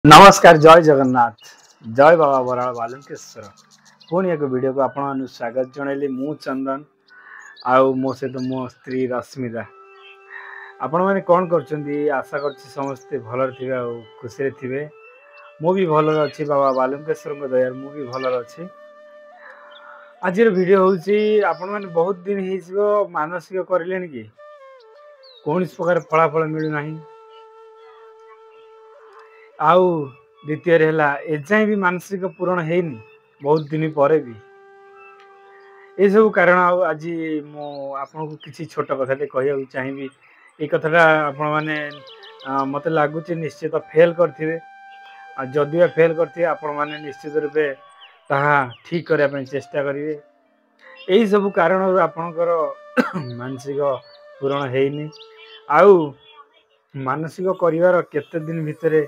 नमस्कार जय जगन्नाथ जय बाबा बराल बालुकेश्वर पुणी एक वीडियो को आपण स्वागत जनइली मु चंदन आउ मो सहित मो स्त्री रश्मिता। आपण मैंने कौन कर आशा कर समस्ते भल थे खुशी थे। मु भी भल अच्छी बाबा बालुकेश्वर दयार मु भी भल अच्छी। आज वीडियो हूँ आपण मैंने बहुत दिन हो मानसिक करें कि कौन प्रकार फलाफल मिलूना आउ द्वितीय एजाए भी मानसिक पूरण हैनी बहुत दिन पर भी ये सब कारण आज आपको किसी छोट कथा कह चाहिए। ये कथाटा आपण मैंने मत लगुच निश्चित फेल करेंगे जदि फेल करते आपण मैंने निश्चित रूपे ताहा ठीक करने चेष्टा करेंगे। यही सब कारण आपणकर मानसिक पूरण हैनी आउ मानसिक कर केते दिन भितर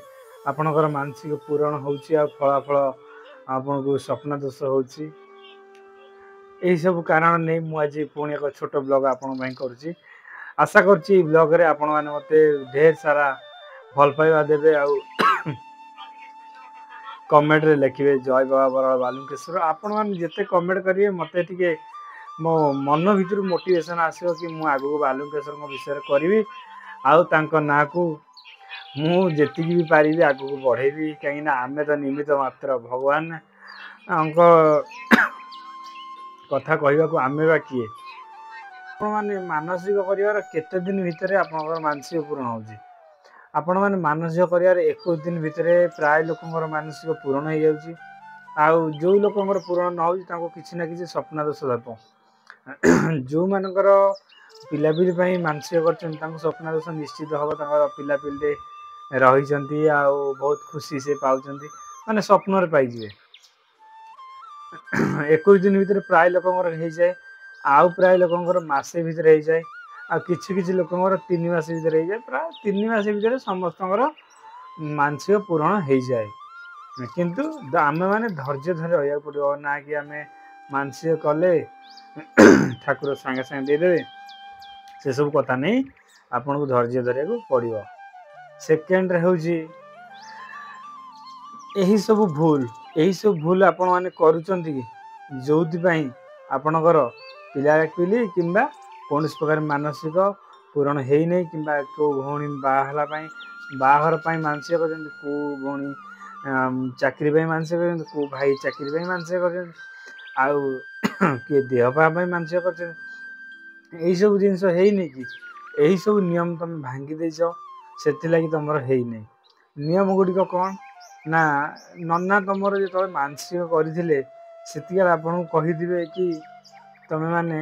आपणकर मानसिक पूरण होची आ फलाफल आपन को स्वप्न दोष होची। यही सब कारण नहीं मु आज पुणी एक छोट ब्लॉग आपण भाई करूची। आशा करची ब्लॉग रे आपण माने मते ढेर सारा भल पाइबा देबे आ कमेंट रे लिखिबे जय बाबा बराल बालुकेश्वर। आपण माने जते कमेंट करिवे मते टिके मो मन भीतर मोटिवेशन आसीबो कि मु आगु बालुकेश्वर को विषय करिवि आउ तांको ना को मु जेतिक भी पारि आगु को बढ़ेबी कहीं आमे तो निमित्त मात्र भगवान अंको कथा कहवा को आमे बा किए माने मानसिक कर केते दिन भितर आपनकर मानसिक पूर्ण होची। आपण माने मानसिक कर 21 दिन भितर प्राय लोकंकर मानसिक पूर्ण हो जाउची आउ जो लोकंकर पूर्ण न होची तांको किछि ना किछि स्वप्न दोष धरतो। जो मानकर पिलापिली पई मानसिक करछन तांको स्वप्न दोष निश्चित हबो। तांकर पिलापिली रही बहुत खुशी से पाउछंती माने स्वप्न रे पाई जिवे 21 दिन भीतर प्राय लोकंकर हो जाए आउ प्राय लोकंकर मासे भीतर हो जाए आ किछि किछि लोकंकर 3 मास भीतर हो जाए प्राय 3 मास भीतर समस्तंकर मानसिक पूर्ण हो जाए। किंतु आमे माने धैर्य धरे रहिया पड़ियो ना कि आमे मानसिक कले ठाकुर संगे संगे दे देबे से सब कथा नहीं आपन को धैर्य धरे को पड़ियो। सेकेंड रे होजी यही सब भूल आपण माने करूचंती कि जोथि पई आपणकर पिला पिली किंबा कौन प्रकार मानसिक पूरण हेई नै किंबा को भौणी बाहला पई बाहर पई मानसिक करजंती को भौणी चाकरी पई मानसिक करजंती को भाई चाकरी पई मानसिक करजंती आउ के देह पई मानसिक करजंती। एही सब जिंस हेई नै कि एही सब नियम तुम भांगी देछो सेति लागि तमर हेई नै। नियम गुडी को कोन ना नन्ना तमर जो मानसिक करथिले सेति आपन को कहि दिबे कि तमे माने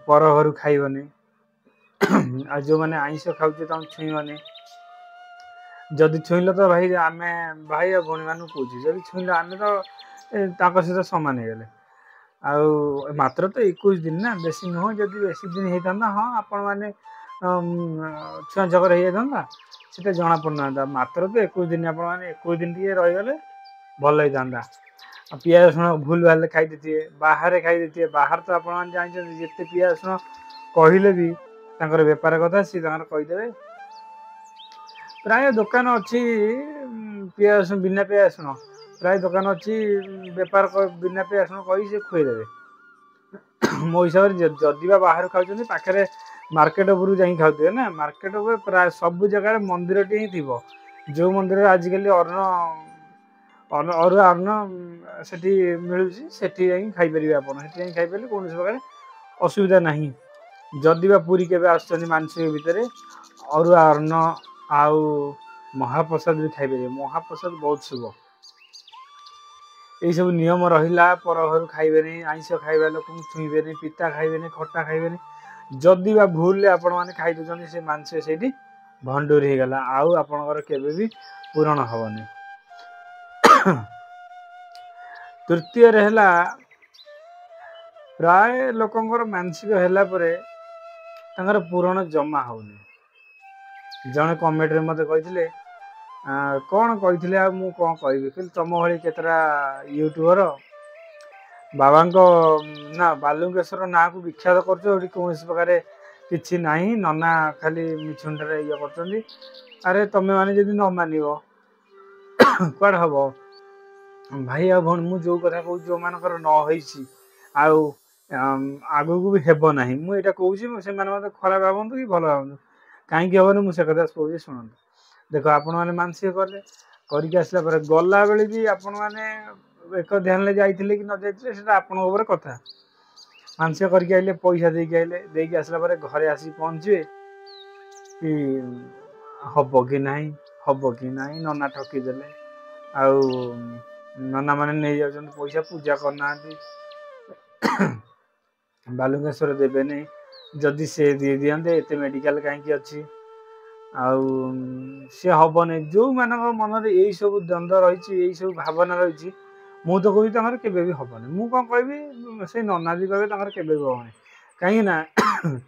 पर घर खाइबनी आ जो माने आइंस खाउचे तम छुईबनी जदि छुईलो तो भाई आमे भाई आ भणी मानु पूछि जदि छुईलो आमे तो ताको सहित समान हे गेले आउ मात्र तो 21 दिन ना बेसी न हो जदि बेसी दिन हे थांदा हां आपण माने छुआ जगर हे थांदा सेटा जना पड़ना मात्र तो 21 दिन आपण माने 21 दिन टिके रहि गले भल हे थांदा। पियाज रसुण भूल भाल खाई देथिए बाहर खाई देथिए बाहर तो आपण मान जानछन जेते पियाज रसुण कहिले भी तांकर व्यापार कथा सी तांकर कहि देबे प्राय दुकान अछि पियाज रसुण बिना पियाज रसुण प्राय दुकान अछि व्यापार बिना पियाज रसुण कहि से खुई देबे। मो हिसाब रे जदिबा बाहर खाउछन पाखरे मार्केट उपरु जाई खाउते ना मार्केट उपर प्राय सब जगह मंदिर टी ही थिबो जो मंदिर आज काली अरुआ अन्न सेठी मिलुची सेठी जाई खाई परिबे आपण सेठी जाई खाई परिले कोन प्रकार असुविधा नाही। जदिबा पूरी केबे आछन मानसिक भितरे अरुआ अन्न आउ महाप्रसाद भी खाई परिबे महाप्रसाद बहुत शुभ। यही सब नियम रहिला पर घर खाइबे नहीं आइंस खाइबा लोक छुईबे नहीं पिता खाइबे नहीं खट्टा खाइबे नहीं जदि बा भूल ले आपण माने खाइ दउछन से मानसिक सेठी भंडूरी हे गला आउ आपनकर केबे भी पूर्ण हबनी। तृतीय रहला प्राय लोकंकर मानसिक हैला परे तांगर पूर्ण जमा होनी। जने कमेंट रे मते कहिथिले कौन कहिथिले आ मु कोन कहबी कि तम भली केतरा यूट्यूबर बाबा ना बालुकेश्वर ना को विख्यात करछो कौन प्रकार किछि नाही नना खाली मिछुंडरे ये करछंदी। अरे तमे माने जदि न मानिबो କୁଆଡ଼େ ହବ ଭାଇ ଆଉ ଭଉଣୀ। ମୁଁ ଯୋଉ କଥା କହୁଛି ଯୋଉମାନଙ୍କର ନ ହେଇଛି ଆଉ ଆଗକୁ ବି ହେବ ନାହିଁ, ମୁଁ ଏଇଟା କହୁଛି ସେମାନେ ମତେ ଖରାପ ଭାବନ୍ତୁ କି ଭଲ ଭାବନ୍ତୁ, କାହିଁକି ହବନି ମୁଁ ସେ କଥା କହୁଛି ଶୁଣନ୍ତୁ। ଦେଖ ଆପଣମାନେ ମାନସିକ କଲେ, କରିକି ଆସିଲା ପରେ ଗଲାବେଳେ ବି ଆପଣମାନେ ଏକ ଧ୍ୟାନରେ ଯାଇଥିଲେ କି ନ ଯାଇଥିଲେ ସେଟା ଆପଣଙ୍କ ଉପରେ କଥା। ମାନସିକ କରିକି ଆଇଲେ, ପଇସା ଦେଇକି ଆଇଲେ, ଦେଇକି ଆସିଲା ପରେ ଘରେ ଆସିକି ପହଞ୍ଚିବେ କି ହବ କି ନାହିଁ, ହବ କି ନାହିଁ, ନନା ଠକିଦେଲେ, ଆଉ ନନା ମାନେ ନେଇଯାଉଛନ୍ତି ପଇସା, ପୂଜା କରୁନାହାନ୍ତି, ବାଲୁଙ୍କେଶ୍ୱର ଦେବେନି, ଯଦି ସେ ଦେଇ ଦିଅନ୍ତେ ଏତେ ମେଡିକାଲ କାହିଁକି ଅଛି, ଆଉ ସେ ହବନି। ଯୋଉମାନଙ୍କ ମନରେ ଏଇ ସବୁ ଦ୍ୱନ୍ଦ୍ୱ ରହିଛି, ଏଇ ସବୁ ଭାବନା ରହିଛି, ମୁଁ ତ କହୁଛି ତାଙ୍କର କେବେ ବି ହବନି। ମୁଁ କଣ କହିବି, ସେଇ ନନାଦି କହିବେ ତାଙ୍କର କେବେ ବି ହବନି। କାହିଁକି ନା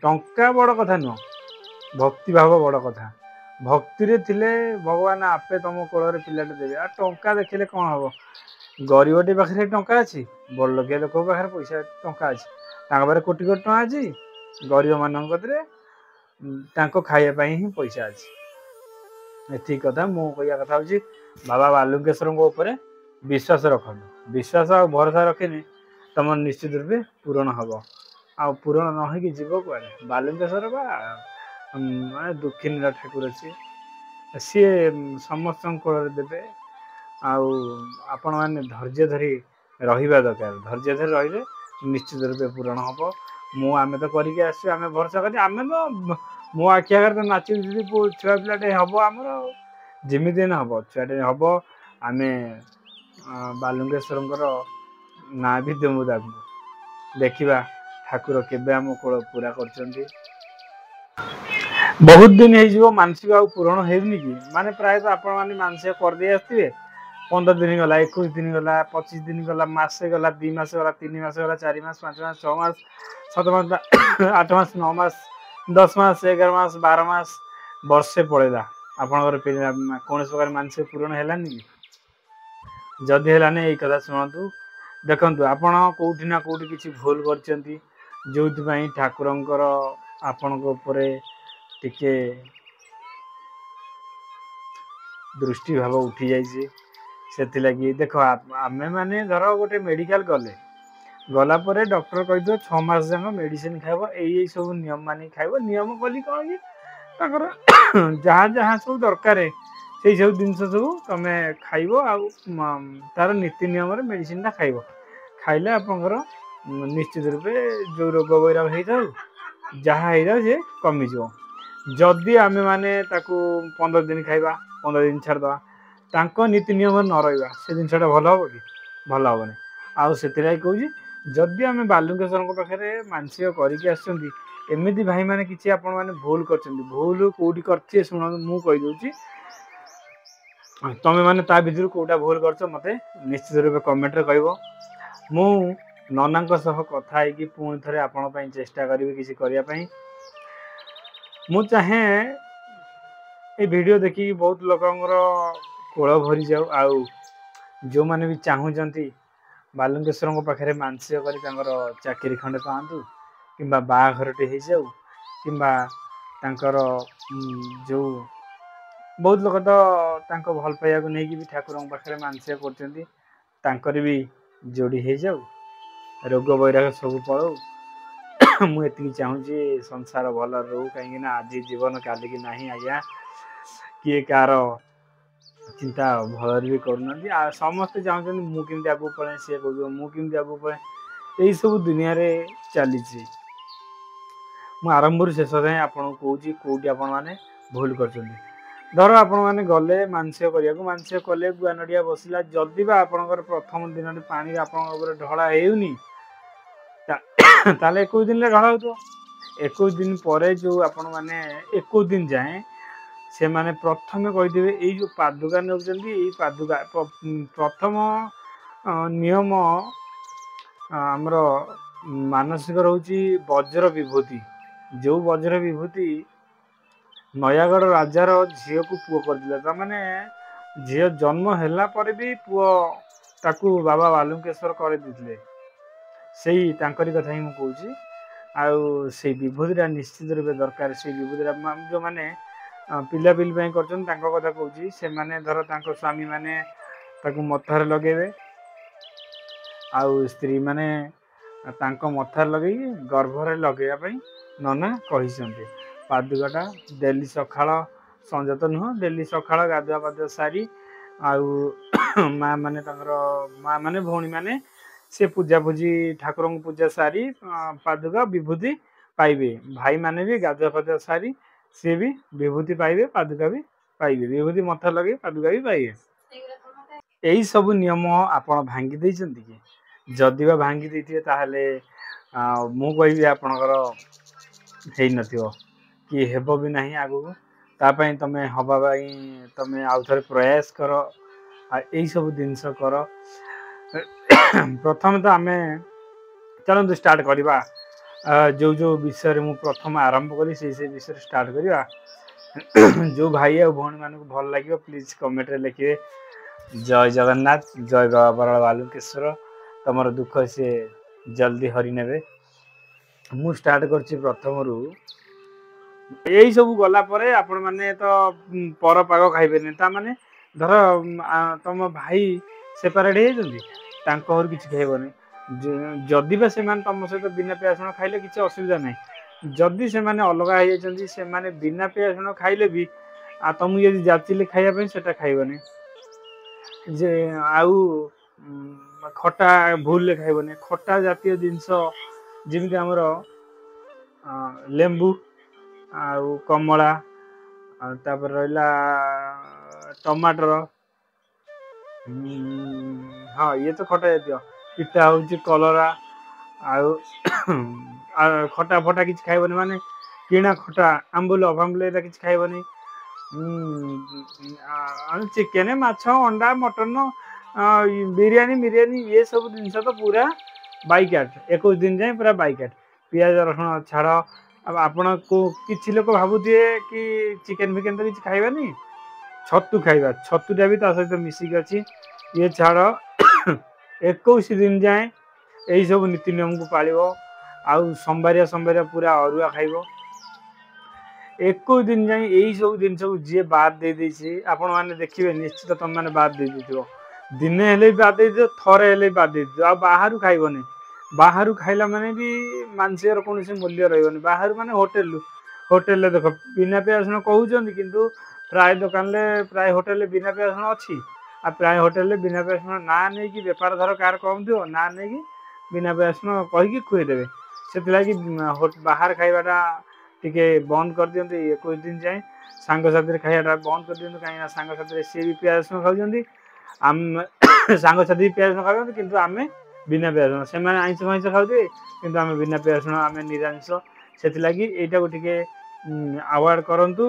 ଟଙ୍କା ବଡ଼ କଥା ନୁହଁ, ଭକ୍ତି ଭାବ ବଡ଼ କଥା। ଭକ୍ତିରେ ଥିଲେ ଭଗବାନ ଆପେ ତମ କୋଳରେ ପିଲାଟେ ଦେବେ। ଆଉ ଟଙ୍କା ଦେଖିଲେ କଣ ହବ? ଗରିବଟି ପାଖରେ ଟଙ୍କା ଅଛି, ବଡ଼ ଲୋକିଆ ଲୋକ ପାଖରେ ପଇସା ଟଙ୍କା ଅଛି, ତାଙ୍କ ପାଖରେ କୋଟି କୋଟି ଟଙ୍କା ଅଛି, ଗରିବ ମାନଙ୍କ କତିରେ ତାଙ୍କ ଖାଇବା ପାଇଁ ହିଁ ପଇସା ଅଛି। ଏତିକି କଥା। ମୁଁ କହିବା କଥା ହଉଛି ବାବା ବାଲୁଙ୍କେଶ୍ୱରଙ୍କ ଉପରେ ବିଶ୍ୱାସ ରଖନ୍ତୁ। ବିଶ୍ୱାସ ଆଉ ଭରସା ରଖିଲେ ତମର ନିଶ୍ଚିତ ରୂପେ ପୂରଣ ହବ। ଆଉ ପୂରଣ ନ ହେଇକି ଯିବ କୁଆଡ଼େ? ବାଲୁଙ୍କେଶ୍ୱର ବା ମାନେ ଦୁଃଖିନୀର ଠାକୁର ସିଏ ସମସ୍ତଙ୍କ କୋଳରେ ଦେବେ। ଆଉ ଆପଣମାନେ ଧୈର୍ଯ୍ୟ ଧରି ରହିବା ଦରକାର। ଧୈର୍ଯ୍ୟ ଧରି ରହିଲେ ନିଶ୍ଚିତ ରୂପେ ପୂରଣ ହବ। ଆମେ ତ କରିକି ଆସିଛୁ, ଆମେ ଭରସା କରିଛୁ। ଆମେ ତ ମୋ ଆଖି ଆଗରେ ତ ନାଚି ଛୁଆ ପିଲାଟେ ହବ ଆମର, ଯେମିତି ହେଲେ ହବ, ଛୁଆଟେ ହବ। ଆମେ ବାଲୁଙ୍କେଶ୍ୱରଙ୍କର ନାଁ ବି ଦେବୁ ତାକୁ। ଦେଖିବା ଠାକୁର କେବେ ଆମ କୋଳ ପୁରା କରୁଛନ୍ତି। ବହୁତ ଦିନ ହେଇଯିବ ମାନସିକ ଆଉ ପୂରଣ ହେଇନି କି? ମାନେ ପ୍ରାୟତଃ ଆପଣ ମାନେ ମାନସିକ କରିଦେଇ ଆସିଥିବେ, 15 ଦିନ ଗଲା, 21 ଦିନ ଗଲା, 25 ଦିନ ଗଲା, ମାସେ ଗଲା, 2 ମାସ ଗଲା, 3 ମାସ ଗଲା, 4 ମାସ, 5 ମାସ, 6 ମାସ, 7 ମାସ, 8 ମାସ, 9 ମାସ, 10 ମାସ, 11 ମାସ, 12 ମାସ, ବର୍ଷେ ପଳେଇଲା, ଆପଣଙ୍କର କୌଣସି ପ୍ରକାର ମାନସିକ ପୂରଣ ହେଲାନି କି? ଯଦି ହେଲାନି ଏଇ କଥା ଶୁଣନ୍ତୁ। ଦେଖନ୍ତୁ, ଆପଣ କୋଉଠି ନା କୋଉଠି କିଛି ଭୁଲ କରିଛନ୍ତି, ଯୋଉଥିପାଇଁ ଠାକୁରଙ୍କର ଆପଣଙ୍କ ଉପରେ ଟିକେ ଦୃଷ୍ଟି ଭାବ ଉଠି ଯାଇଛି। ସେଥିଲାଗି ଦେଖ, ଆମେ ମାନେ ଧର ଗୋଟେ ମେଡିକାଲ ଗଲା ପରେ ଡକ୍ଟର କହିଥିବ 6 ମାସ ଯାକ ମେଡିସିନ ଖାଇବ, ଏଇ ସବୁ ନିୟମ ମାନିକି ଖାଇବ। ନିୟମ କଲି କଣ କି, ତାଙ୍କର ଯାହା ଯାହା ସବୁ ଦରକାର ସେଇ ସବୁ ଜିନିଷ ସବୁ ତମେ ଖାଇବ, ଆଉ ତାର ନୀତି ନିୟମରେ ମେଡିସିନଟା ଖାଇବ। ଖାଇଲେ ଆପଣଙ୍କର ନିଶ୍ଚିତ ରୂପେ ଯୋଉ ରୋଗ ବୈରାଗ ହେଇଥାଉ, ଯାହା ହେଇଥାଉ ସେ କମିଯିବ। ଯଦି ଆମେ ମାନେ ତାକୁ 15 ଦିନ ଖାଇବା, 15 ଦିନ ଛାଡ଼ିଦବା, ତାଙ୍କ ନୀତି ନିୟମରେ ନ ରହିବା, ସେ ଜିନିଷଟା ଭଲ ହବ କି? ଭଲ ହବନି। ଆଉ ସେଥିଲାଗି କହୁଛି, ଯଦି ଆମେ ବାଲୁଙ୍କେଶ୍ୱରଙ୍କ ପାଖରେ ମାନସିକ କରିକି ଆସିଛନ୍ତି, ଏମିତି ଭାଇମାନେ କିଛି ଆପଣ ମାନେ ଭୁଲ କରିଛନ୍ତି। ଭୁଲ କୋଉଠି କରିଥିବେ ଶୁଣନ୍ତୁ, ମୁଁ କହିଦଉଛି। ତମେ ମାନେ ତା ଭିତରୁ କୋଉଟା ଭୁଲ କରିଛ ମତେ ନିଶ୍ଚିତ ରୂପେ କମେଣ୍ଟରେ କହିବ। ମୁଁ ନନାଙ୍କ ସହ କଥା ହେଇକି ପୁଣି ଥରେ ଆପଣଙ୍କ ପାଇଁ ଚେଷ୍ଟା କରିବି କିଛି କରିବା ପାଇଁ। ମୁଁ ଚାହେଁ ଏ ଭିଡ଼ିଓ ଦେଖିକି ବହୁତ ଲୋକଙ୍କର କୋଳ ଭରିଯାଉ, ଆଉ ଯେଉଁମାନେ ବି ଚାହୁଁଛନ୍ତି ବାଲୁଙ୍କେଶ୍ୱରଙ୍କ ପାଖରେ ମାନସିକ କରି ତାଙ୍କର ଚାକିରି ଖଣ୍ଡେ ପାଆନ୍ତୁ, କିମ୍ବା ବାହାଘରଟେ ହେଇଯାଉ, କିମ୍ବା ତାଙ୍କର ଯେଉଁ ବହୁତ ଲୋକ ତ ତାଙ୍କ ଭଲ ପାଇବାକୁ ନେଇକି ବି ଠାକୁରଙ୍କ ପାଖରେ ମାନସିକ କରୁଛନ୍ତି, ତାଙ୍କର ବି ଯୋଡ଼ି ହେଇଯାଉ, ରୋଗ ବୈରାଗ ସବୁ ପଳଉ। ମୁଁ ଏତିକି ଚାହୁଁଛି ସଂସାର ଭଲରେ ରହୁ। କାହିଁକି ନା ଆଜି ଜୀବନ କାଲିକି ନାହିଁ ଆଜ୍ଞା। କିଏ କାହାର ଚିନ୍ତା ଭଲରେ ବି କରୁନାହାନ୍ତି। ଆଉ ସମସ୍ତେ ଚାହୁଁଛନ୍ତି ମୁଁ କେମିତି ଆଗକୁ ପଳାଏ, ସିଏ କହୁଥିବ ମୁଁ କେମିତି ଆଗକୁ ପଳାଏ। ଏଇସବୁ ଦୁନିଆରେ ଚାଲିଛି। ମୁଁ ଆରମ୍ଭରୁ ଶେଷ ଯାଏଁ ଆପଣଙ୍କୁ କହୁଛି କୋଉଠି ଆପଣମାନେ ଭୁଲ କରିଛନ୍ତି। ଧର ଆପଣମାନେ ଗଲେ ମାନସିକ କରିବାକୁ, ମାନସିକ କଲେ, ଗୁଆ ନଡ଼ିଆ ବସିଲା, ଯଦି ବା ଆପଣଙ୍କର ପ୍ରଥମ ଦିନରେ ପାଣିରେ ଆପଣଙ୍କ ଉପରେ ଢଳା ହେଉନି, ତାହେଲେ 21 ଦିନରେ ଢଳା ହେଉଥିବ। 21 ଦିନ ପରେ ଯେଉଁ ଆପଣମାନେ 21 ଦିନ ଯାଏଁ ସେମାନେ ପ୍ରଥମେ କହିଥିବେ, ଏଇ ଯେଉଁ ପାଦୁକା ନେଉଛନ୍ତି, ଏଇ ପାଦୁକା ପ୍ରଥମ ନିୟମ ଆମର ମାନସିକ ରହୁଛି ବଜ୍ର ବିଭୂତି। ଯେଉଁ ବଜ୍ର ବିଭୂତି ନୟାଗଡ଼ ରାଜାର ଝିଅକୁ ପୁଅ କରିଥିଲା। ତାମାନେ ଝିଅ ଜନ୍ମ ହେଲା ପରେ ବି ପୁଅ ତାକୁ ବାବା ବାଲୁଙ୍କେଶ୍ୱର କରିଦେଇଥିଲେ। ସେଇ ତାଙ୍କରି କଥା ହିଁ ମୁଁ କହୁଛି। ଆଉ ସେଇ ବିଭୂତିଟା ନିଶ୍ଚିତ ରୂପେ ଦରକାର। ସେଇ ବିଭୂତିଟା ଯେଉଁମାନେ ପିଲାପିଲି ପାଇଁ କରୁଛନ୍ତି ତାଙ୍କ କଥା କହୁଛି। ସେମାନେ ଧର ତାଙ୍କ ସ୍ୱାମୀ ମାନେ ତାକୁ ମଥାରେ ଲଗେଇବେ, ଆଉ ସ୍ତ୍ରୀ ମାନେ ତାଙ୍କ ମଥାରେ ଲଗେଇକି ଗର୍ଭରେ ଲଗେଇବା ପାଇଁ ନନା କହିଛନ୍ତି। ପାଦୁକଟା ଡେଲି ସକାଳ ସଞ୍ଜ ତ ନୁହଁ, ଡେଲି ସକାଳ ଗାଧୁଆ ପାଧୁଆ ସାରି ଆଉ ମା ମାନେ ତାଙ୍କର ମା ମାନେ ଭଉଣୀ ମାନେ ସେ ପୂଜାପୂଜି ଠାକୁରଙ୍କୁ ପୂଜା ସାରି ପାଦୁକା ବିଭୂତି ପାଇବେ। ଭାଇମାନେ ବି ଗାଧୁଆ ପାଧୁଆ ସାରି ସିଏ ବି ବିଭୂତି ପାଇବେ, ପାଦୁକା ବି ପାଇବେ। ବିଭୂତି ମଥା ଲଗେଇ ପାଦୁକା ବି ପାଇବେ। ଏଇ ସବୁ ନିୟମ ଆପଣ ଭାଙ୍ଗି ଦେଇଛନ୍ତି କି? ଯଦି ବା ଭାଙ୍ଗି ଦେଇଥିବେ ତାହେଲେ ମୁଁ କହିବି ଆପଣଙ୍କର ହେଇନଥିବ କି ହେବ ବି ନାହିଁ ଆଗକୁ। ତା ପାଇଁ ତମେ ହବା ପାଇଁ ତମେ ଆଉଥରେ ପ୍ରୟାସ କର, ଆଉ ଏଇ ସବୁ ଜିନିଷ କର। ପ୍ରଥମେ ତ ଆମେ ଚାଲନ୍ତୁ ଷ୍ଟାର୍ଟ କରିବା। ଯୋଉ ବିଷୟରେ ମୁଁ ପ୍ରଥମ ଆରମ୍ଭ କଲି ସେଇ ବିଷୟରେ ଷ୍ଟାର୍ଟ କରିବା। ଯୋଉ ଭାଇ ଆଉ ଭଉଣୀ ମାନଙ୍କୁ ଭଲ ଲାଗିବ ପ୍ଲିଜ କମେଣ୍ଟରେ ଲେଖିବେ ଜୟ ଜଗନ୍ନାଥ, ଜୟ ବାବା ବରାଳ ବାଲୁକେଶ୍ୱର। ତମର ଦୁଃଖ ସିଏ ଜଲ୍ଦି ହରି ନେବେ। ମୁଁ ଷ୍ଟାର୍ଟ କରୁଛି ପ୍ରଥମରୁ। ଏଇ ସବୁ ଗଲା ପରେ ଆପଣ ମାନେ ତ ପର ପାଗ ଖାଇବେନି। ତାମାନେ ଧର ତମ ଭାଇ ସେପାରେଟ ହେଇଯାଇଛନ୍ତି, ତାଙ୍କ ଘରୁ କିଛି ଖାଇବନି। ଯଦି ବା ସେମାନେ ତମ ସହିତ ବିନା ପିଆଜ ରସୁଣ ଖାଇଲେ କିଛି ଅସୁବିଧା ନାହିଁ। ଯଦି ସେମାନେ ଅଲଗା ହେଇଯାଇଛନ୍ତି, ସେମାନେ ବିନା ପିଆଜ ରସୁଣ ଖାଇଲେ ବି ଆଉ ତମକୁ ଯଦି ଯାଚିଲେ ଖାଇବା ପାଇଁ ସେଟା ଖାଇବନି। ଯେ ଆଉ ଖଟା ଭୁଲରେ ଖାଇବନି। ଖଟା ଜାତୀୟ ଜିନିଷ ଯେମିତି ଆମର ଲେମ୍ବୁ ଆଉ କମଳା, ଆଉ ତାପରେ ରହିଲା ଟମାଟର, ହଁ ଇଏ ତ ଖଟା ଜାତୀୟ। ପିତା ହଉଛି କଲରା, ଆଉ ଖଟା ଫଟା କିଛି ଖାଇବନି। ମାନେ କିଣା ଖଟା ଆମ୍ବୁଲ ଫାମ୍ବୁଲ ଏଟା କିଛି ଖାଇବନି। ଚିକେନ, ମାଛ, ଅଣ୍ଡା, ମଟନ, ବିରିୟାନୀ ମିରିୟାନୀ ଇଏ ସବୁ ଜିନିଷ ତ ପୁରା ବାଇକାଟ। 21 ଦିନ ଯାଏ ପୁରା ବାଇକାଟ। ପିଆଜ ରସୁଣ ଛାଡ଼। ଆଉ ଆପଣ କିଛି ଲୋକ ଭାବୁଥିବେ କି ଚିକେନ ଫିକେନ ତ କିଛି ଖାଇବାନି, ଛତୁ ଖାଇବା। ଛତୁଟା ବି ତା ସହିତ ମିଶିକି ଅଛି। ଇଏ ଛାଡ଼ 21 ଦିନ ଯାଏଁ ଏଇ ସବୁ ନୀତି ନିୟମକୁ ପାଳିବ। ଆଉ ସୋମବାରିଆ ପୁରା ଅରୁଆ ଖାଇବ। 21 ଦିନ ଯାଏଁ ଏଇ ସବୁ ଜିନିଷକୁ ଯିଏ ବାଦ ଦେଇଛି ଆପଣ ମାନେ ଦେଖିବେ ନିଶ୍ଚିତ ତମେ ମାନେ ବାଦ ଦେଇଥିବ। ଦିନେ ହେଲେ ବି ବାଦ ଦେଇଥିବ, ଥରେ ହେଲେ ବି ବାଦ ଦେଇଥିବ। ଆଉ ବାହାରୁ ଖାଇବନି। ବାହାରୁ ଖାଇଲା ମାନେ ବି ମାନସିକର କୌଣସି ମୂଲ୍ୟ ରହିବନି। ବାହାରୁ ମାନେ ହୋଟେଲରେ ଦେଖ ବିନା ପିଆଜ ରସୁଣ କହୁଛନ୍ତି, କିନ୍ତୁ ପ୍ରାୟ ଦୋକାନରେ ପ୍ରାୟ ହୋଟେଲରେ ବିନା ପିଆଜ ରସୁଣ ଅଛି। ଆଉ ପ୍ରାୟ ହୋଟେଲରେ ବିନା ପିଆଜ ରସୁଣ ନାଁ ନେଇକି ବେପାର ଧର କାହାର କମ ଥିବ, ନାଁ ନେଇକି ବିନା ପିଆଜ ରସୁଣ କହିକି ଖୁଏଇଦେବେ। ସେଥିଲାଗି ବାହାର ଖାଇବାଟା ଟିକେ ବନ୍ଦ କରିଦିଅନ୍ତୁ 21 ଦିନ ଯାଏଁ। ସାଙ୍ଗସାଥିରେ ଖାଇବାଟା ବନ୍ଦ କରିଦିଅନ୍ତୁ। କାହିଁକିନା ସାଙ୍ଗସାଥିରେ ସିଏ ବି ପିଆଜ ରସୁଣ ଖାଉଛନ୍ତି, ଆମେ ସାଙ୍ଗସାଥି ପିଆଜ ରସୁଣ ଖାଉଛନ୍ତି, କିନ୍ତୁ ଆମେ ବିନା ପିଆଜ ରସୁଣ। ସେମାନେ ଆଇଁଷ ଫାଇଁଷ ଖାଉଥିବେ, କିନ୍ତୁ ଆମେ ବିନା ପିଆଜ ରସୁଣ, ଆମେ ନିରାମିଷ। ସେଥିଲାଗି ଏଇଟାକୁ ଟିକେ ଆୱାର୍ଡ କରନ୍ତୁ,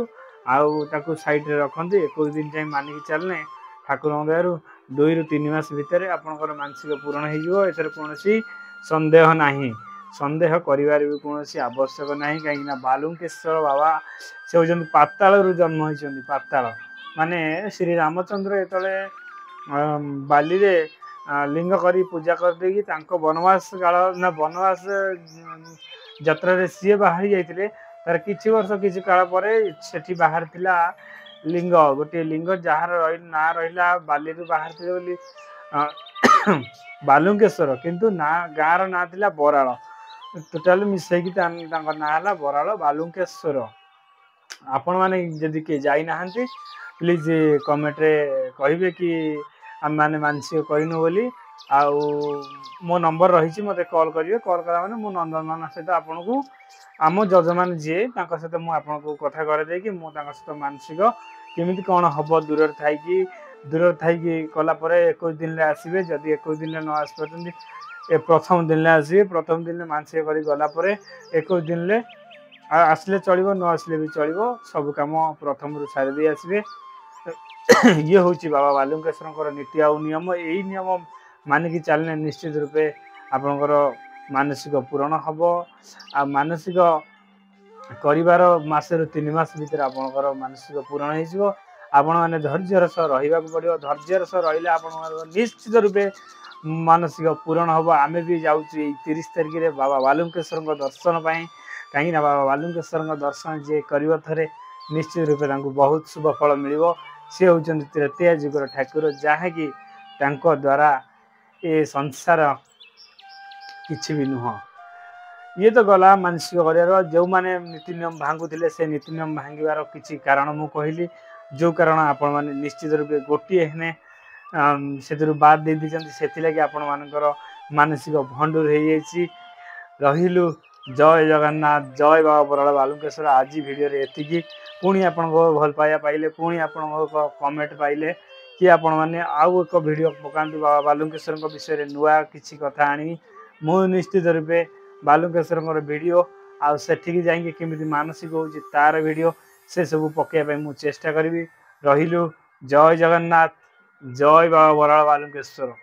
ଆଉ ତାକୁ ସାଇଡରେ ରଖନ୍ତୁ। 21 ଦିନ ଯାଏଁ ମାନିକି ଚାଲିଲେ ଠାକୁରଙ୍କ ଦୟାରୁ 2 ରୁ 3 ମାସ ଭିତରେ ଆପଣଙ୍କର ମାନସିକ ପୂରଣ ହେଇଯିବ। ଏଥିରେ କୌଣସି ସନ୍ଦେହ ନାହିଁ। ସନ୍ଦେହ କରିବାରେ ବି କୌଣସି ଆବଶ୍ୟକ ନାହିଁ। କାହିଁକିନା ବାଲୁଙ୍କେଶ୍ୱର ବାବା ସେ ହେଉଛନ୍ତି ପାତାଳରୁ ଜନ୍ମ ହେଇଛନ୍ତି। ପାତାଳ ମାନେ ଶ୍ରୀ ରାମଚନ୍ଦ୍ର ଯେତେବେଳେ ବାଲିରେ ଲିଙ୍ଗ କରି ପୂଜା କରିଦେଇକି ତାଙ୍କ ବନବାସ କାଳ ନା ବନବାସ ଯାତ୍ରାରେ ସିଏ ବାହାରି ଯାଇଥିଲେ। ତାର କିଛି ବର୍ଷ କିଛି କାଳ ପରେ ସେଠି ବାହାରିଥିଲା ଲିଙ୍ଗ, ଗୋଟିଏ ଲିଙ୍ଗ ଯାହାର ନାଁ ରହିଲା ବାଲିରୁ ବାହାରିଥିଲେ ବୋଲି ବାଲୁଙ୍କେଶ୍ୱର, କିନ୍ତୁ ଗାଁର ନାଁ ଥିଲା ବରାଳ। ଟୋଟାଲି ମିଶେଇକି ତାଙ୍କ ନାଁ ହେଲା ବରାଳ ବାଲୁଙ୍କେଶ୍ୱର। ଆପଣ ମାନେ ଯଦି କିଏ ଯାଇନାହାନ୍ତି ପ୍ଲିଜ କମେଣ୍ଟରେ କହିବେ କି ଆମେମାନେ ମାନସିକ କରିନୁ ବୋଲି। ଆଉ ମୋ ନମ୍ବର ରହିଛି, ମୋତେ କଲ୍ କରିବେ। କଲ୍ କଲା ମାନେ ମୁଁ ନନ୍ଦନକାନନ ସହିତ ଆପଣଙ୍କୁ, ଆମ ଯଜମାନ ଯିଏ ତାଙ୍କ ସହିତ ମୁଁ ଆପଣଙ୍କୁ କଥା କରେଇଦେଇକି ମୁଁ ତାଙ୍କ ସହିତ ମାନସିକ କେମିତି କ'ଣ ହବ ଦୂରରେ ଥାଇକି କଲା ପରେ 21 ଦିନରେ ଆସିବେ। ଯଦି 21 ଦିନରେ ନ ଆସିପାରୁଛନ୍ତି ପ୍ରଥମ ଦିନରେ ଆସିବେ। ପ୍ରଥମ ଦିନରେ ମାନସିକ କରି ଗଲା ପରେ 21 ଦିନରେ ଆସିଲେ ଚଳିବ, ନ ଆସିଲେ ବି ଚଳିବ। ସବୁ କାମ ପ୍ରଥମରୁ ସାରି ଦେଇ ଆସିବେ। ଇଏ ହେଉଛି ବାବା ବାଲୁଙ୍କେଶ୍ୱରଙ୍କର ନୀତି ଆଉ ନିୟମ। ଏଇ ନିୟମ ମାନିକି ଚାଲିଲେ ନିଶ୍ଚିତ ରୂପେ ଆପଣଙ୍କର ମାନସିକ ପୂରଣ ହବ। ଆଉ ମାନସିକ କରିବାର ମାସରୁ 3 ମାସ ଭିତରେ ଆପଣଙ୍କର ମାନସିକ ପୂରଣ ହେଇଯିବ। ଆପଣମାନେ ଧୈର୍ଯ୍ୟର ସହ ରହିବାକୁ ପଡ଼ିବ। ଧୈର୍ଯ୍ୟର ସହ ରହିଲେ ଆପଣଙ୍କର ନିଶ୍ଚିତ ରୂପେ ମାନସିକ ପୂରଣ ହବ। ଆମେ ବି ଯାଉଛୁ ଏଇ 30 ତାରିଖରେ ବାବା ବାଲୁଙ୍କେଶ୍ୱରଙ୍କ ଦର୍ଶନ ପାଇଁ। କାହିଁକିନା ବାବା ବାଲୁଙ୍କେଶ୍ୱରଙ୍କ ଦର୍ଶନ ଯିଏ କରିବ ଥରେ निश्चित रूपे बहुत शुभ फल मिल। सी होती त्रेतीय जुगर ठाकुर जहाँकि द्वारा ये संसार किछि भी नुह। ये तो गला मानसिक कर जो मैंने नीति नियम भांगुले से नीति नियम भांगार किसी कारण मु कहली जो कारण आपण मैंने निश्चित रूपे गोटे हेने से बाद दे दी से आपण मानकर मानसिक भंडूर हो रहिलु। जय जगन्नाथ, जय बाबा बराड़ बालुकेश्वर। आज वीडियो रे एतिकी पुणी आपण भल पाइबा पाइले पुणी आपण कमेंट पाइले कि आपण मैंने आउ एक वीडियो पकातु बाबा बालुकेश्वर विषय नुआ किसी कथा आनी मु निश्चित रूपे बालुकेश्वर वीडियो आउ सेठिकी जाइए केमिति मानसिक हो तार वीडियो से सब पकेबा मु चेष्टा करी। रहिलु। जय जगन्नाथ, जय बाबा बराड़ बालुकेश्वर।